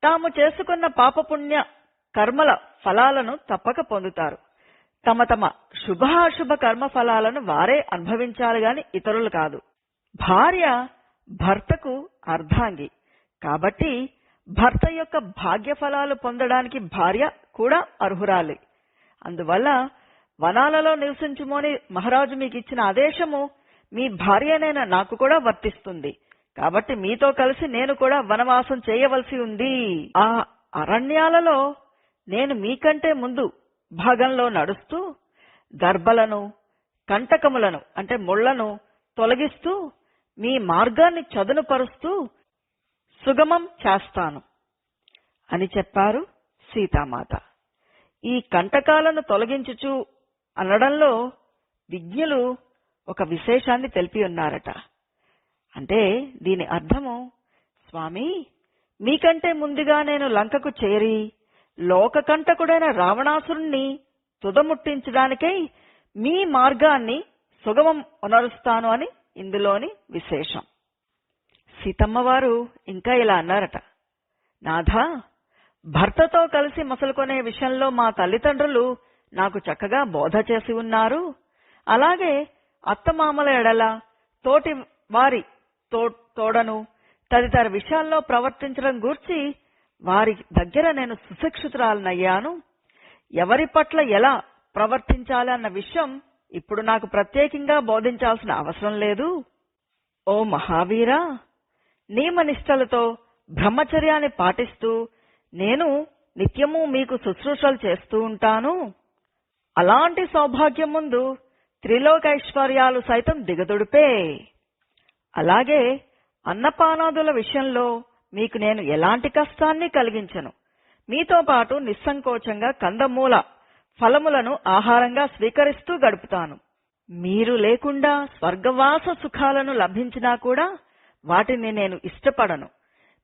తాము చేసుకున్న పాపపుణ్య కర్మల ఫలాలను తప్పక పొందుతారు. తమ తమ శుభాశుభ కర్మ ఫలాలను వారే అనుభవించాలి గాని ఇతరులు కాదు. భార్య భర్తకు అర్ధాంగి. కాబట్టి భర్త యొక్క భాగ్య ఫలాలు పొందడానికి భార్య కూడా అర్హురాలి. అందువల్ల వనాలలో నివసించుమోని మహారాజు మీకు ఇచ్చిన ఆదేశము మీ భార్యనైన నాకు కూడా వర్తిస్తుంది. కాబట్టి మీతో కలిసి నేను కూడా వనవాసం చేయవలసి ఉంది. ఆ అరణ్యాలలో నేను మీకంటే ముందు భాగంలో నడుస్తూ దర్భలను, కంటకములను అంటే ముళ్లను తొలగిస్తూ మీ మార్గాన్ని చదునుపరుస్తూ సుగమం చేస్తాను అని చెప్పారు సీతామాత. ఈ కంటకాలను తొలగించుచు అనడంలో విజ్ఞులు ఒక విశేషాన్ని తెలిపి ఉన్నారట. అంటే దీని అర్థము, స్వామి, మీకంటే ముందుగా నేను లంకకు చేరి లోకకంటకుడైన రావణాసురుణ్ణి తుదముట్టించడానికై మీ మార్గాన్ని సుగమం ఉనరుస్తాను అని ఇందులోని విశేషం. సీతమ్మవారు ఇంకా ఇలా అన్నారట, నాథా, భర్తతో కలిసి మసలుకొనే విషయంలో మా తల్లిదండ్రులు నాకు చక్కగా బోధ చేసి ఉన్నారు. అలాగే అత్తమామల ఎడల, తోటి వారి తోడను తదితర విషయాల్లో ప్రవర్తించడం గూర్చి వారి దగ్గర నేను సుశిక్షితురాలనయ్యాను. ఎవరి పట్ల ఎలా ప్రవర్తించాలి అన్న విషయం ఇప్పుడు నాకు ప్రత్యేకంగా బోధించాల్సిన అవసరం లేదు. ఓ మహావీరా, నియమనిష్టలతో బ్రహ్మచర్యాన్ని పాటిస్తూ నేను నిత్యము మీకు శుశ్రూషలు చేస్తూ ఉంటాను. అలాంటి సౌభాగ్యం ముందు త్రిలోకైశ్వర్యాలు సైతం దిగదుడిపే. అలాగే అన్నపానాదుల విషయంలో మీకు నేను ఎలాంటి కష్టాన్ని కలిగించను. మీతో పాటు నిస్సంకోచంగా కందమూల ఫలములను ఆహారంగా స్వీకరిస్తూ గడుపుతాను. మీరు లేకుండా స్వర్గవాస సుఖాలను లభించినా కూడా వాటిని నేను ఇష్టపడను.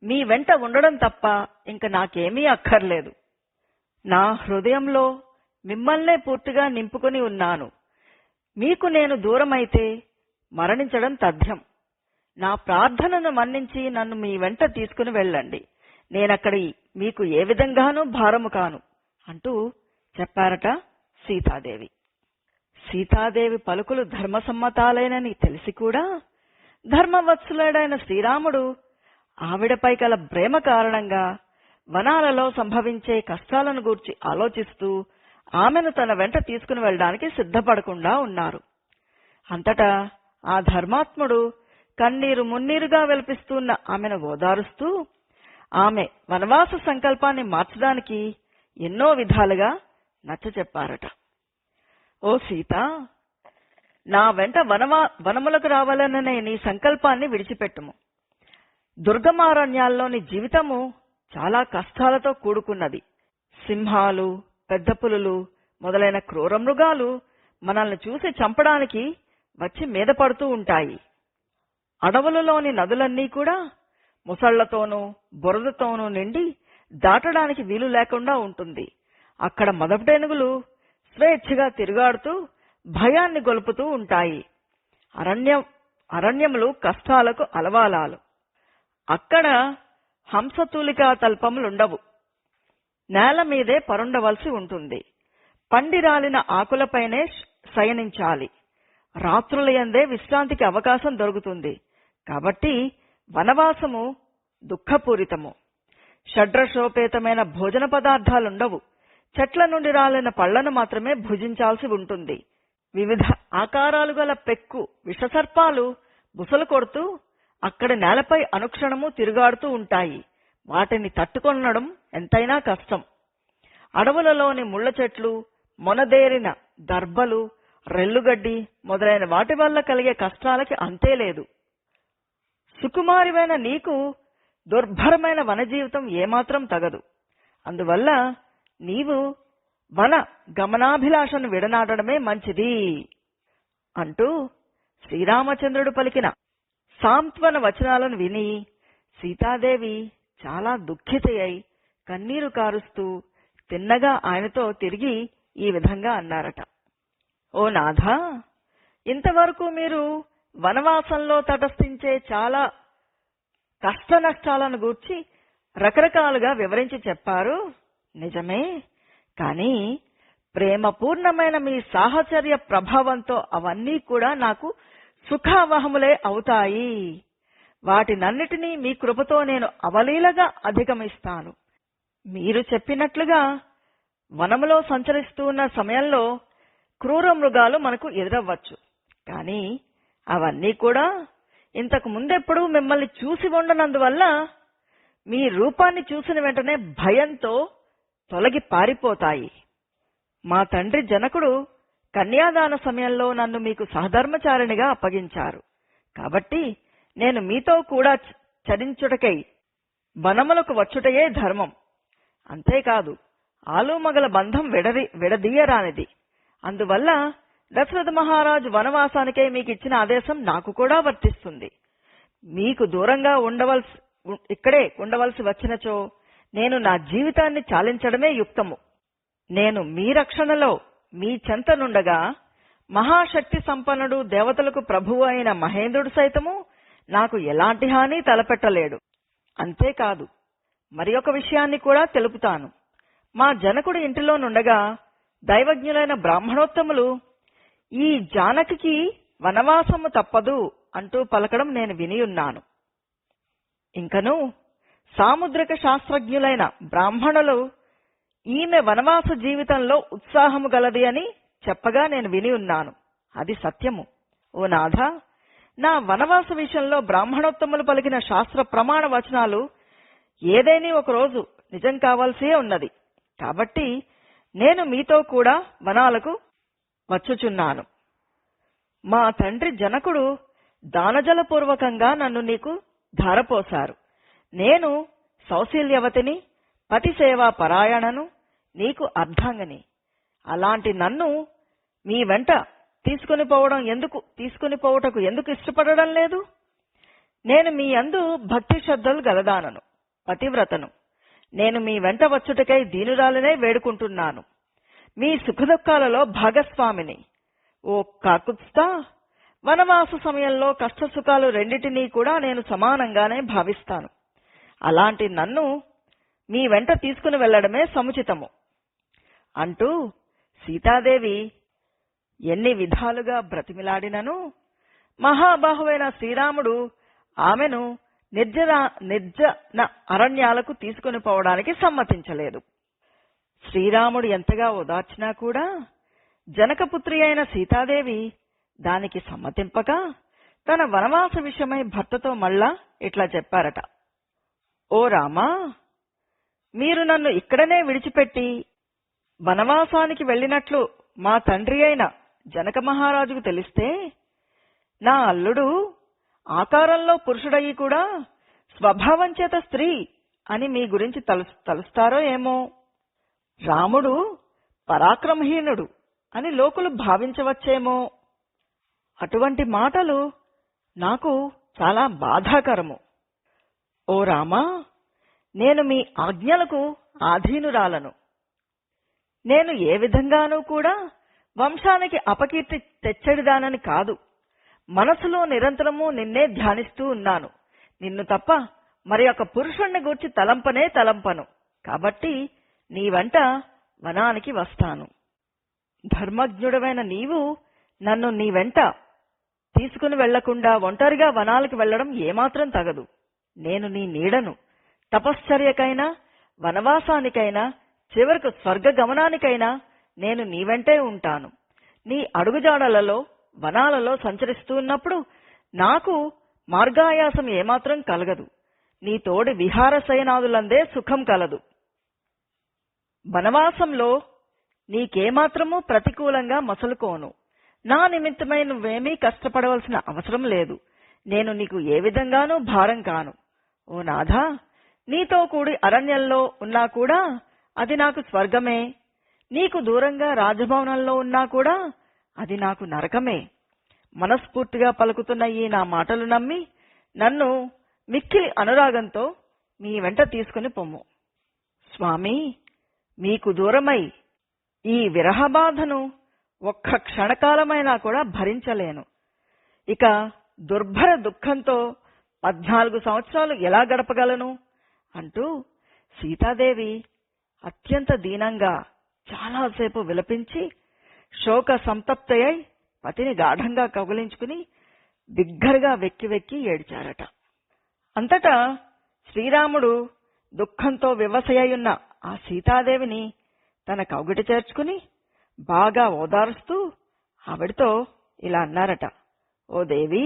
మీ వెంట ఉండడం తప్ప ఇంక నాకేమీ అక్కర్లేదు. నా హృదయంలో మిమ్మల్నే పూర్తిగా నింపుకొని ఉన్నాను. మీకు నేను దూరమైతే మరణించడం తథ్యం. నా ప్రార్థనను మన్నించి నన్ను మీ వెంట తీసుకుని వెళ్ళండి. నేనక్కడి మీకు ఏ విధంగానూ భారము కాను అంటూ చెప్పారట సీతాదేవి. సీతాదేవి పలుకులు ధర్మసమ్మతాలేనని తెలిసి కూడా ధర్మవత్సలుడైన శ్రీరాముడు ఆవిడపై గల ప్రేమ కారణంగా వనాలలో సంభవించే కష్టాలను గూర్చి ఆలోచిస్తూ ఆమెను తన వెంట తీసుకుని వెళ్ళడానికి సిద్ధపడకుండా ఉన్నారు. అంతటా ఆ ధర్మాత్ముడు కన్నీరు మున్నీరుగా వెలిపిస్తున్న ఆమెను ఓదారుస్తూ ఆమె వనవాస సంకల్పాన్ని మార్చడానికి ఎన్నో విధాలుగా నచ్చచెప్పారట. ఓ సీత, నా వెంట వనములకు రావాలననే నీ సంకల్పాన్ని విడిచిపెట్టుము. దుర్గమారణ్యాల్లోని జీవితము చాలా కష్టాలతో కూడుకున్నది. సింహాలు, పెద్ద పులులు మొదలైన క్రూర మృగాలు మనల్ని చూసి చంపడానికి వచ్చి మీద పడుతూ ఉంటాయి. అడవులలోని నదులన్నీ కూడా ముసళ్లతోనూ బురదతోనూ నిండి దాటడానికి వీలు లేకుండా ఉంటుంది. అక్కడ మొదటేనుగులు స్వేచ్ఛగా తిరుగాడుతూ భయాన్ని గొలుపుతూ ఉంటాయి. అరణ్యములు కష్టాలకు అలవాలాలు. అక్కడ హంసతూలికా తల్పములుండవు. నేల మీదే పరుండవలసి ఉంటుంది. పండిరాలిన ఆకులపైనే శయనించాలి. రాత్రులయందే విశ్రాంతికి అవకాశం దొరుకుతుంది. కాబట్టి వనవాసము దుఃఖపూరితము. షడ్రశోపేతమైన భోజన పదార్థాలుండవు. చెట్ల నుండి రాలిన పళ్లను మాత్రమే భుజించాల్సి ఉంటుంది. వివిధ ఆకారాలు గల పెక్కు విషసర్పాలు బుసలు కొడుతూ అక్కడి నేలపై అనుక్షణము తిరుగాడుతూ ఉంటాయి. వాటిని తట్టుకొనడం ఎంతైనా కష్టం. అడవులలోని ముళ్ల చెట్లు, మొనదేరిన దర్భలు, రెల్లుగడ్డి మొదలైన వాటి వల్ల కలిగే కష్టాలకి అంతే లేదు. సుకుమారివైన నీకు దుర్భరమైన వన జీవితం ఏమాత్రం తగదు. అందువల్ల నీవు వన గమనాభిలాషను విడనాడడమే మంచిది అంటూ శ్రీరామచంద్రుడు పలికిన సాంత్వన వచనాలను విని సీతాదేవి చాలా దుఃఖితయ్యి కన్నీరు కారుస్తూ తిన్నగా ఆయనతో తిరిగి ఈ విధంగా అన్నారట. ఓ నాథ, ఇంతవరకు మీరు వనవాసంలో తటస్థించే చాలా కష్ట నష్టాలను గూర్చి రకరకాలుగా వివరించి చెప్పారు. నిజమే, కానీ ప్రేమపూర్ణమైన మీ సాహచర్య ప్రభావంతో అవన్నీ కూడా నాకు సుఖావహములే అవుతాయి. వాటినన్నిటినీ మీ కృపతో నేను అవలీలగా అధిగమిస్తాను. మీరు చెప్పినట్లుగా వనములో సంచరిస్తూ ఉన్న సమయంలో క్రూర మృగాలు మనకు ఎదురవ్వచ్చు. కానీ అవన్నీ కూడా ఇంతకు ముందెప్పుడూ మిమ్మల్ని చూసి ఉండనందువల్ల మీ రూపాన్ని చూసిన వెంటనే భయంతో తొలగి పారిపోతాయి. మా తండ్రి జనకుడు కన్యాదాన సమయంలో నన్ను మీకు సహధర్మచారిణిగా అప్పగించారు. కాబట్టి నేను మీతో కూడా చరించుటకై వనములకు వచ్చుటయే ధర్మం. అంతేకాదు, ఆలుమగల బంధం విడదీయరానిది. అందువల్ల దశరథ మహారాజు వనవాసానికై మీకు ఇచ్చిన ఆదేశం నాకు కూడా వర్తిస్తుంది. మీకు దూరంగా ఇక్కడే ఉండవలసి వచ్చినచో నేను నా జీవితాన్ని చాలించడమే యుక్తము. నేను మీ రక్షణలో మీ చెంతనుండగా మహాశక్తి సంపన్నుడు, దేవతలకు ప్రభువు అయిన మహేంద్రుడు సైతము నాకు ఎలాంటి హాని తలపెట్టలేడు. అంతేకాదు, మరి ఒక విషయాన్ని కూడా తెలుపుతాను. మా జనకుడు ఇంటిలోనుండగా దైవజ్ఞులైన బ్రాహ్మణోత్తములు ఈ జానకి వనవాసము తప్పదు అంటూ పలకడం నేను వినియున్నాను. ఇంకను సాముద్రిక శాస్త్రజ్ఞులైన బ్రాహ్మణులు ఈమె వనవాస జీవితంలో ఉత్సాహము గలది అని చెప్పగా నేను విని ఉన్నాను. అది సత్యము. ఓ నాథ, నా వనవాస విషయంలో బ్రాహ్మణోత్తములు పలికిన శాస్త్ర ప్రమాణ వచనాలు ఏదైనా ఒకరోజు నిజం కావాల్సే ఉన్నది. కాబట్టి నేను మీతో కూడా వనాలకు వచ్చుచున్నాను. మా తండ్రి జనకుడు దానజలపూర్వకంగా నన్ను నీకు ధారపోశారు. నేను సౌశీల్యవతిని, పతిసేవా పరాయణను, నీకు అర్ధాంగని. అలాంటి నన్ను మీ వెంట తీసుకుని పోవుటకు ఎందుకు ఇష్టపడడం లేదు? నేను మీ యందు భక్తి శ్రద్ధలు గలదానను, పతివ్రతను. నేను మీ వెంట వచ్చుటకై దీనురాలనే వేడుకుంటున్నాను. మీ సుఖదుఖాలలో భాగస్వామిని. ఓ కాకుత్స్థ, వనవాస సమయంలో కష్టసుఖాలు రెండిటినీ కూడా నేను సమానంగానే భావిస్తాను. అలాంటి నన్ను మీ వెంట తీసుకుని వెళ్లడమే సముచితము అంటూ సీతాదేవి ఎన్ని విధాలుగా బ్రతిమిలాడినను మహాబాహువైన శ్రీరాముడు ఆమెను నిర్జన అరణ్యాలకు తీసుకుని పోవడానికి సమ్మతించలేదు. శ్రీరాముడు ఎంతగా ఓదార్చినా కూడా జనకపుత్రి అయిన సీతాదేవి దానికి సమ్మతింపక తన వనవాస విషయమై భర్తతో మళ్ళా ఇట్లా చెప్పారట. ఓ రామా, మీరు నన్ను ఇక్కడనే విడిచిపెట్టి వనవాసానికి వెళ్ళినట్లు మా తండ్రి అయిన జనక మహారాజుకు తెలిస్తే నా అల్లుడు ఆకారంలో పురుషుడయి కూడా స్వభావం చేత స్త్రీ అని మీ గురించి తలుస్తారో ఏమో. రాముడు పరాక్రమహీనుడు అని లోకులు భావించవచ్చేమో. అటువంటి మాటలు నాకు చాలా బాధాకరము. ఓ రామా, నేను మీ ఆజ్ఞలకు ఆధీనురాలను. నేను ఏ విధంగానూ కూడా వంశానికి అపకీర్తి తెచ్చడిదానని కాదు. మనసులో నిరంతరము నిన్నే ధ్యానిస్తూ ఉన్నాను. నిన్ను తప్ప మరి ఒక పురుషుణ్ణి గూర్చి తలంపను. కాబట్టి నీ వెంట వనానికి వస్తాను. ధర్మజ్ఞుడవైన నీవు నన్ను నీ వెంట తీసుకుని వెళ్లకుండా ఒంటరిగా వనాలకు వెళ్లడం ఏమాత్రం తగదు. నేను నీ నీడను. తపశ్చర్యకైనా వనవాసానికైనా చివరకు స్వర్గగమనానికైనా నేను నీ వెంటే ఉంటాను. నీ అడుగుజాడలలో వనాలలో సంచరిస్తూ ఉన్నప్పుడు నాకు మార్గాయాసం ఏమాత్రం కలగదు. నీ తోడి విహారశయనాదులందే సుఖం కలదు. వనవాసంలో నీకేమాత్రమూ ప్రతికూలంగా మసలుకోను. నా నిమిత్తమై నువ్వేమీ కష్టపడవలసిన అవసరం లేదు. నేను నీకు ఏ విధంగానూ భారం కాను. ఓ నాథా, నీతో కూడి అరణ్యంలో ఉన్నా కూడా అది నాకు స్వర్గమే. నీకు దూరంగా రాజభవనంలో ఉన్నా కూడా అది నాకు నరకమే. మనస్ఫూర్తిగా పలుకుతున్న ఈ నా మాటలు నమ్మి నన్ను మిక్కిలి అనురాగంతో మీ వెంట తీసుకుని పొమ్ము. స్వామి, మీకు దూరమై ఈ విరహబాధను ఒక్క క్షణకాలమైనా కూడా భరించలేను. ఇక దుర్భర దుఃఖంతో 14 సంవత్సరాలు ఎలా గడపగలను అంటూ సీతాదేవి అత్యంత దీనంగా చాలాసేపు విలపించి శోక సంతప్తయై పతిని గాఢంగా కౌగిలించుకుని బిగ్గరగా వెక్కి వెక్కి ఏడ్చారట. అంతటా శ్రీరాముడు దుఃఖంతో వివశయ్యున్న ఆ సీతాదేవిని తన కౌగిట చేర్చుకుని బాగా ఓదారుస్తూ ఆవిడతో ఇలా అన్నారట. ఓ దేవి,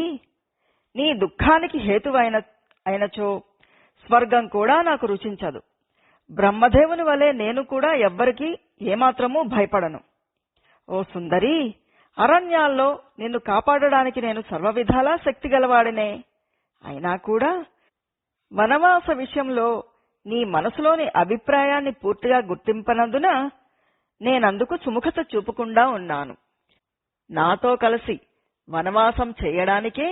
నీ దుఃఖానికి హేతువైనచో స్వర్గం కూడా నాకు రుచించదు. బ్రహ్మదేవుని వలె నేను కూడా ఎవ్వరికీ ఏమాత్రమూ భయపడను. ఓ సుందరి, అరణ్యాల్లో నిన్ను కాపాడడానికి నేను సర్వవిధాలా శక్తి గలవాడినే. అయినా కూడా వనవాస విషయంలో నీ మనసులోని అభిప్రాయాన్ని పూర్తిగా గుర్తింపనందున నేనందుకు సుముఖత చూపకుండా ఉన్నాను. నాతో కలిసి వనవాసం చేయడానికే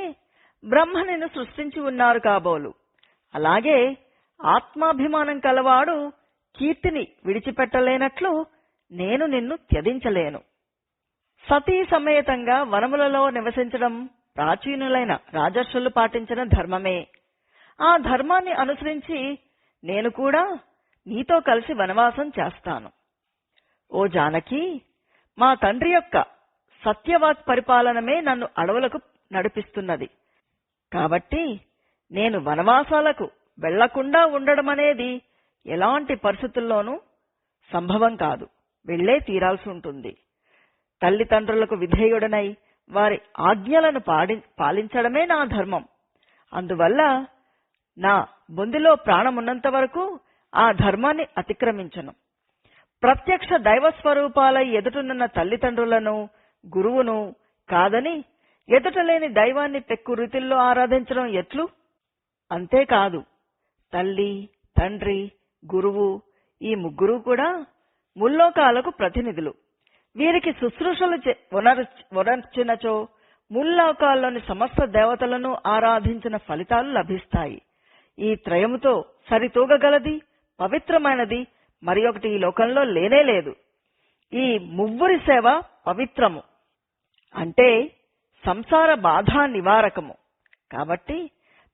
బ్రహ్మ నిన్ను సృష్టించి ఉన్నారు కాబోలు. అలాగే ఆత్మాభిమానం కలవాడు కీర్తిని విడిచిపెట్టలేనట్లు నేను నిన్ను త్యజించలేను. సతీ సమేతంగా వనములలో నివసించడం ప్రాచీనులైన రాజర్షులు పాటించిన ధర్మమే. ఆ ధర్మాన్ని అనుసరించి నేను కూడా నీతో కలిసి వనవాసం చేస్తాను. ఓ జానకి, మా తండ్రి యొక్క సత్యవాక్ పరిపాలనమే నన్ను అడవులకు నడిపిస్తున్నది. కాబట్టి నేను వనవాసాలకు వెళ్లకుండా ఉండడమనేది ఎలాంటి పరిస్థితుల్లోనూ సంభవం కాదు. వెళ్లే తీరాల్సి ఉంటుంది. తల్లిదండ్రులకు విధేయుడనై వారి ఆజ్ఞలను పాలించడమే నా ధర్మం. అందువల్ల నా బొందిలో ప్రాణమున్నంత వరకు ఆ ధర్మాన్ని అతిక్రమించను. ప్రత్యక్ష దైవస్వరూపాలై ఎదుటనున్న తల్లిదండ్రులను గురువును కాదని ఎదుటలేని దైవాన్ని పెక్కు రీతిల్లో ఆరాధించడం ఎట్లు? అంతేకాదు, తల్లి, తండ్రి, గురువు ఈ ముగ్గురు కూడా ముల్లోకాలకు ప్రతినిధులు. వీరికి శుశ్రూషలు వరచినచో ముల్లోకాల్లోని సమస్త దేవతలను ఆరాధించిన ఫలితాలు లభిస్తాయి. ఈ త్రయముతో సరితూగగలది, పవిత్రమైనది మరి ఒకటి ఈ లోకంలో లేనేలేదు. ఈ ముగ్గురి సేవ పవిత్రము, అంటే సంసార బాధా నివారకము. కాబట్టి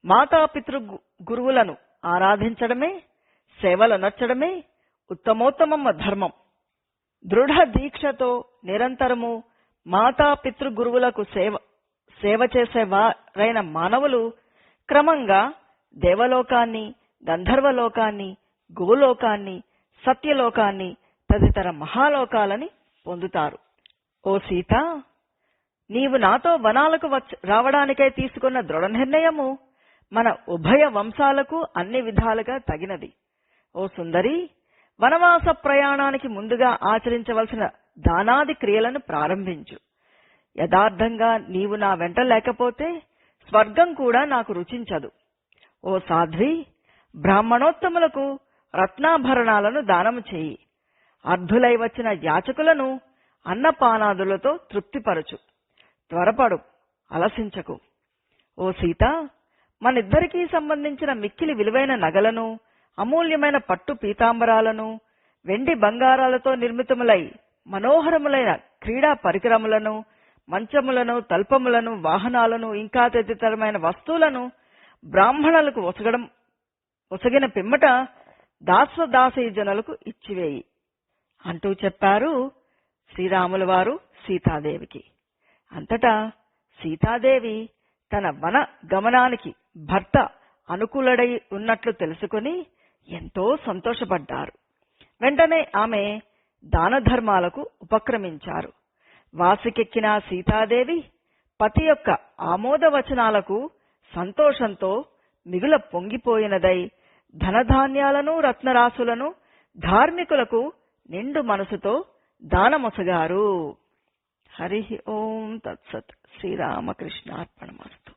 మాతాపితృ గురువులను ఆరాధించడమే, సేవలనొచ్చడమే ఉత్తమోత్తమ ధర్మం. దృఢ దీక్షతో నిరంతరము మాతాపితృ గురువులకు సేవ చేసేవారైన మానవులు క్రమంగా దేవలోకాన్ని, గంధర్వలోకాన్ని, గోలోకాన్ని, సత్యలోకాన్ని తదితర మహాలోకాలని పొందుతారు. ఓ సీత, నీవు నాతో వనాలకు రావడానికై తీసుకున్న దృఢ నిర్ణయము మన ఉభయ వంశాలకు అన్ని విధాలుగా తగినది. ఓ సుందరి, వనవాస ప్రయాణానికి ముందుగా ఆచరించవలసిన దానాది క్రియలను ప్రారంభించు. యథార్థంగా నీవు నా వెంట లేకపోతే స్వర్గం కూడా నాకు రుచించదు. ఓ సాధ్వి, బ్రాహ్మణోత్తములకు రత్నాభరణాలను దానము చేయి. అర్ధులై వచ్చిన యాచకులను అన్నపానాదులతో తృప్తిపరచు. త్వరపడు, అలసించకు. ఓ సీత, మనిద్దరికీ సంబంధించిన మిక్కిలి విలువైన నగలను, అమూల్యమైన పట్టు పీతాంబరాలను, వెండి బంగారాలతో నిర్మితములై మనోహరములైన క్రీడా పరికరములను, మంచములను, తల్పములను, వాహనాలను, ఇంకా తదితరమైన వస్తువులను బ్రాహ్మణులకు ఒసగిన పిమ్మట దాసదాసీజనులకు ఇచ్చివేయి అంటూ చెప్పారు శ్రీరాముల వారు సీతాదేవికి. అంతటా సీతాదేవి తన వన గమనానికి భర్త అనుకూలుడై ఉన్నట్లు తెలుసుకుని ఎంతో సంతోషపడ్డారు. వెంటనే ఆమె దాన ధర్మాలకు ఉపక్రమించారు. వాసికెక్కిన సీతాదేవి పతి యొక్క ఆమోదవచనాలకు సంతోషంతో మిగుల పొంగిపోయినదై ధనధాన్యాలను, రత్నరాశులను ధార్మికులకు నిండు మనసుతో దానమొసగారు. హరి ఓం తత్సత్. శ్రీరామకృష్ణార్పణమస్తు.